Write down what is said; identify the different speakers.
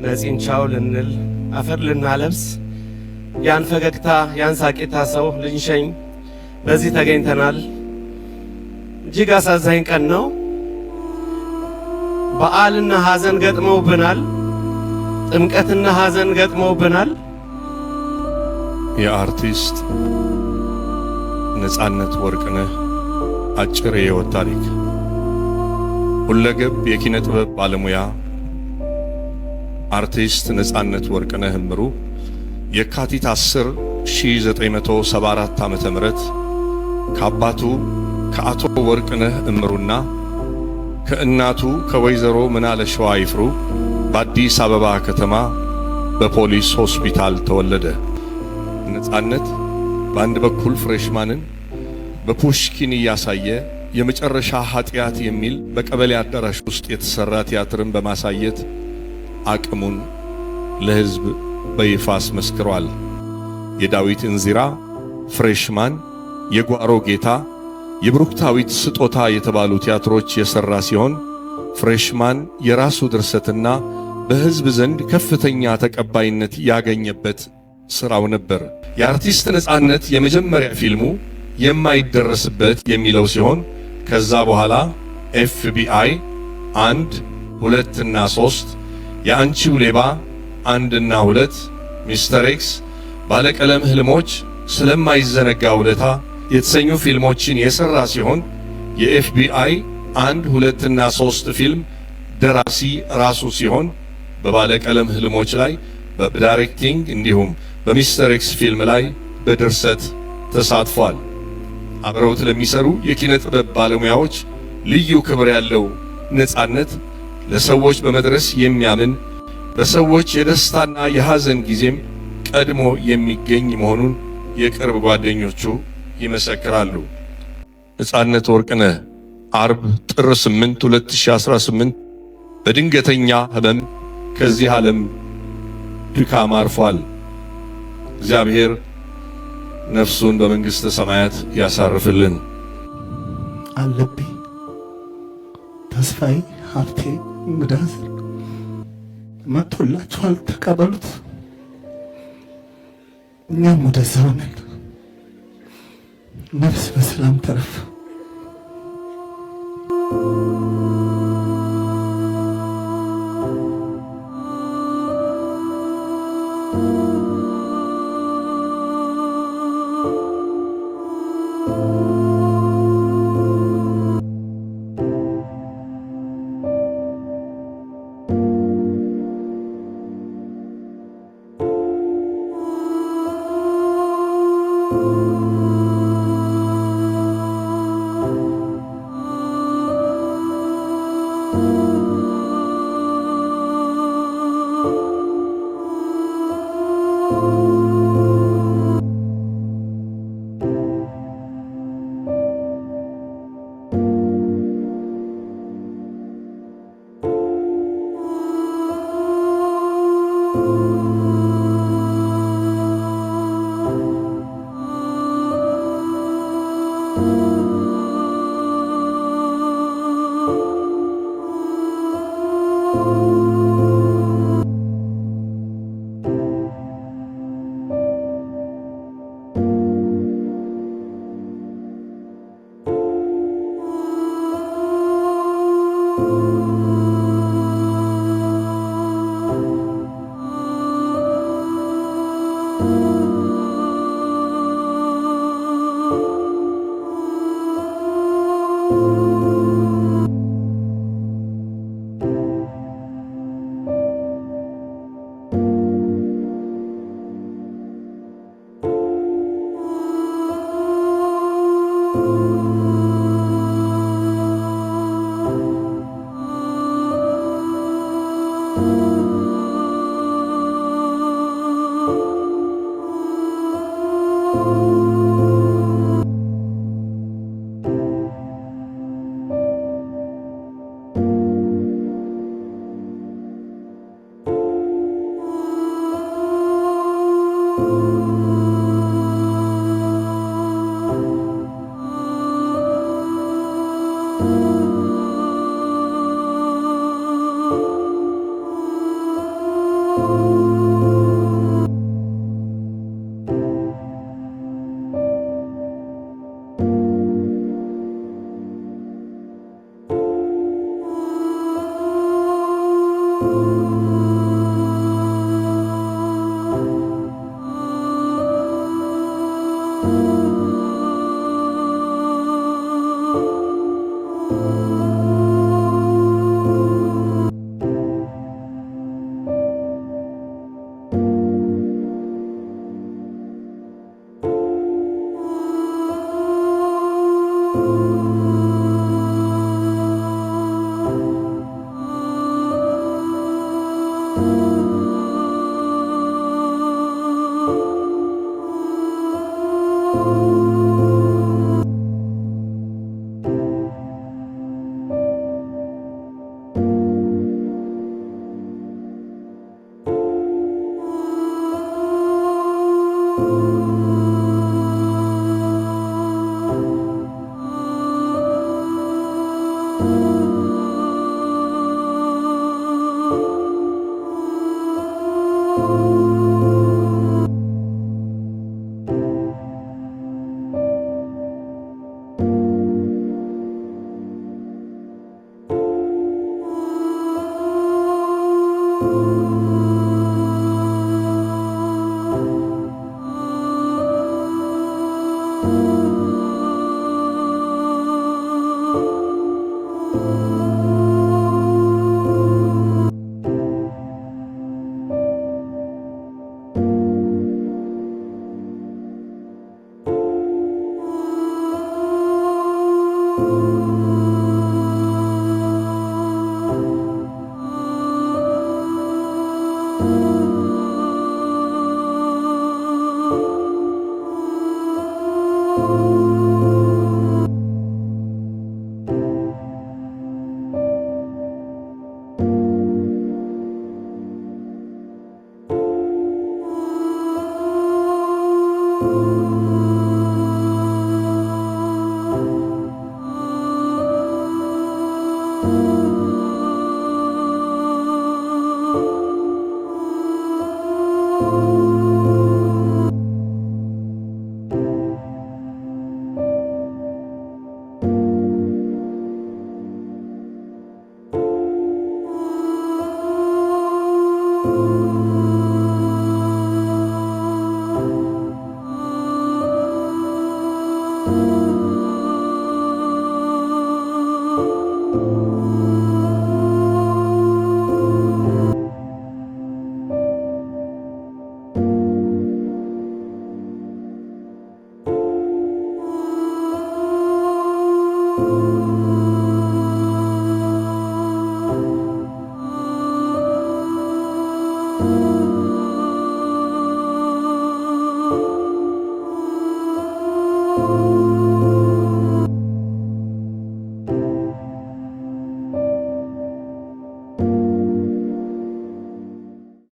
Speaker 1: ነፂንቻው ልንል አፈር ልናለብስ ያን ፈገግታ ያን ሳቂታ ሰው ልንሸኝ በዚህ ተገኝተናል። እጅግ አሳዛኝ ቀን ነው። በዓልና ሐዘን ገጥመውብናል። ጥምቀትና ሐዘን ገጥመውብናል።
Speaker 2: የአርቲስት ነጻነት ወርቅነህ አጭር የሕይወት ታሪክ። ሁለገብ የኪነ ጥበብ ባለሙያ አርቲስት ነጻነት ወርቅነህ እምሩ የካቲት 10 1974 ዓመተ ምህረት ከአባቱ ከአቶ ወርቅነህ እምሩና ከእናቱ ከወይዘሮ ምናለሸዋ ይፍሩ በአዲስ አበባ ከተማ በፖሊስ ሆስፒታል ተወለደ። ነጻነት በአንድ በኩል ፍሬሽማንን በፑሽኪን እያሳየ የመጨረሻ ኃጢአት የሚል በቀበሌ አዳራሽ ውስጥ የተሰራ ቲያትርን በማሳየት አቅሙን ለሕዝብ በይፋ አስመስክሯል። የዳዊት እንዚራ፣ ፍሬሽማን፣ የጓሮ ጌታ፣ የብሩክታዊት ስጦታ የተባሉ ቲያትሮች የሰራ ሲሆን ፍሬሽማን የራሱ ድርሰትና በሕዝብ ዘንድ ከፍተኛ ተቀባይነት ያገኘበት ሥራው ነበር። የአርቲስት ነጻነት የመጀመሪያ ፊልሙ የማይደረስበት የሚለው ሲሆን ከዛ በኋላ FBI 1፣ 2 እና 3፣ የአንቺው ሌባ 1 እና 2፣ ሚስተር ኤክስ፣ ባለቀለም ህልሞች፣ ስለማይዘነጋ ውለታ የተሰኙ ፊልሞችን የሰራ ሲሆን የFBI 1፣ 2 እና 3 ፊልም ደራሲ ራሱ ሲሆን በባለቀለም ህልሞች ላይ በዳይሬክቲንግ እንዲሁም በሚስተር ኤክስ ፊልም ላይ በድርሰት ተሳትፏል። አብረውት ለሚሰሩ የኪነ ጥበብ ባለሙያዎች ልዩ ክብር ያለው ነጻነት ለሰዎች በመድረስ የሚያምን በሰዎች የደስታና የሐዘን ጊዜም ቀድሞ የሚገኝ መሆኑን የቅርብ ጓደኞቹ ይመሰክራሉ። ነጻነት ወርቅነህ አርብ ጥር 8 2018 በድንገተኛ ህመም ከዚህ ዓለም ድካም አርፏል። እግዚአብሔር ነፍሱን በመንግሥተ ሰማያት ያሳርፍልን።
Speaker 3: አለብኝ ተስፋዬ ሀብቴ እንግዳስ መጥቶላችኋል፣ ተቀበሉት። እኛም ወደዛው ነን። ነፍስ በሰላም ተረፍ።
Speaker 4: you.